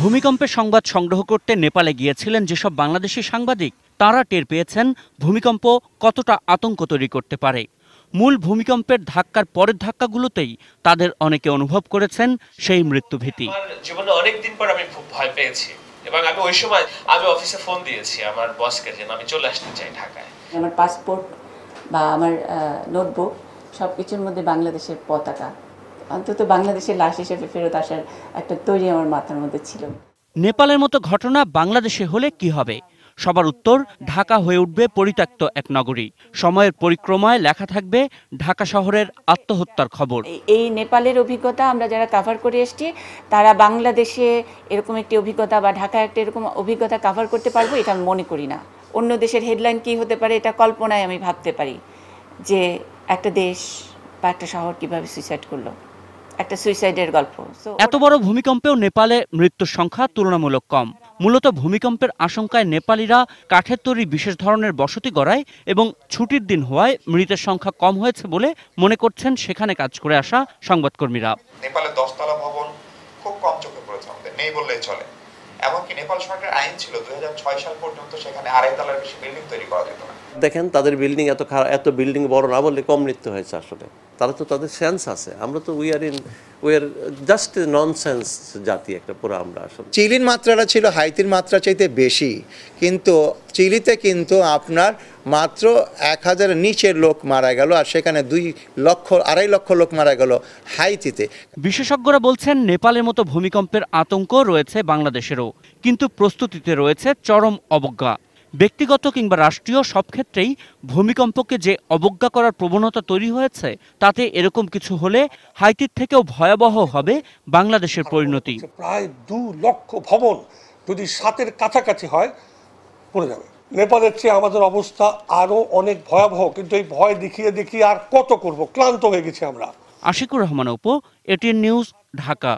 ভূমিকম্পের সংবাদ সংগ্রহ করতে নেপালে গিয়েছিলেন যেসব বাংলাদেশি সাংবাদিক তারা টের পেয়েছেন ভূমিকম্প কতটা আতঙ্ক তৈরি করতে পারে। মূল ভূমিকম্পের ধাক্কার পরের ধাক্কাগুলোতেই তাদের অনেকে অনুভব করেছেন সেই মৃত্যুভীতি। জীবনে অনেকদিন পর আমি খুব ভয় পেয়েছি এবং আমি ওই সময় অফিসে ফোন দিয়েছি আমার বসকে যে আমি চলে আসতে চাই ঢাকায়। আমার পাসপোর্ট বা আমার নোটবুক সবকিছুর মধ্যে বাংলাদেশের পতাকা, অন্তত বাংলাদেশের লাশ হিসেবে ফেরত আসার একটা তৈরি আমার মাথার মধ্যে ছিল। নেপালের মতো ঘটনা বাংলাদেশে হলে কি হবে? সবার উত্তর, ঢাকা হয়ে উঠবে পরিত্যক্ত এক নগরী। সময়ের পরিক্রমায় লেখা থাকবে ঢাকা শহরের আত্মহত্যার খবর। এই নেপালের অভিজ্ঞতা আমরা যারা কাভার করে এসেছি তারা বাংলাদেশে এরকম একটি অভিজ্ঞতা বা ঢাকায় একটা এরকম অভিজ্ঞতা কাভার করতে পারবো এটা আমি মনে করি না। অন্য দেশের হেডলাইন কি হতে পারে এটা কল্পনায় আমি ভাবতে পারি যে একটা দেশ বা একটা শহর কিভাবে সুইসাইড করলো, একটা সুইসাইডের গল্প। এত বড় ভূমিকম্পেও নেপালে মৃত্যুর সংখ্যা তুলনামূলক কম। মূলত ভূমিকম্পের আশঙ্কায় নেপালিরা কাঠের তৈরি বিশেষ ধরনের বসতি গড়ায় এবং ছুটির দিন হওয়ায় মৃতের সংখ্যা কম হয়েছে বলে মনে করছেন সেখানে কাজ করে আসা সংবাদকর্মীরা। নেপালের 10 তলা ভবন খুব কম চোখে পড়েছে, আমাদের নেই বললেই চলে। এমনকি নেপাল সরকারের আইন ছিল 2006 সাল পর্যন্ত সেখানে 2.5 তলার বেশি বিল্ডিং তৈরি করা যেত না। দেখেন তাদের বিল্ডিং এত বিল্ডিং বড় না বললে কম মৃত্যু হয়েছে। আসলে তারা তো তাদের সেন্স আছে, আমরা তো উই আর জাস্ট ননসেন্স জাতি একটা পুরো। আমরা আসলে চিলির মাত্রাটা ছিল হাইতির মাত্রা চাইতে বেশি, কিন্তু চিলিতে কিন্তু আপনার মাত্র 1000 নিচের লোক মারা গেল, আর সেখানে 2.5 লক্ষ লোক মারা গেল হাইতিতে। বিশেষজ্ঞরা বলছেন নেপালের মতো ভূমিকম্পের আতঙ্ক রয়েছে বাংলাদেশেরও, কিন্তু প্রস্তুতিতে রয়েছে চরম অবজ্ঞা। ব্যক্তিগত কিংবা রাষ্ট্রীয় সব ক্ষেত্রেই ভূমিকম্পকে যে অবজ্ঞা করার প্রবণতা তৈরি হয়েছে, তাতে এরকম কিছু হলে হাইতির থেকেও ভয়াবহ হবে বাংলাদেশের পরিণতি। প্রায় 2 লক্ষ ভবন যদি 7-এর কাছাকাছি হয় পড়ে যাবে। নেপালের চেয়ে আমাদের অবস্থা আরো অনেক ভয়াবহ, কিন্তু এই ভয় দেখিয়ে আর কত করব, ক্লান্ত হয়ে গেছি আমরা। Ashikur Rahman Apu, ATN news, Dhaka.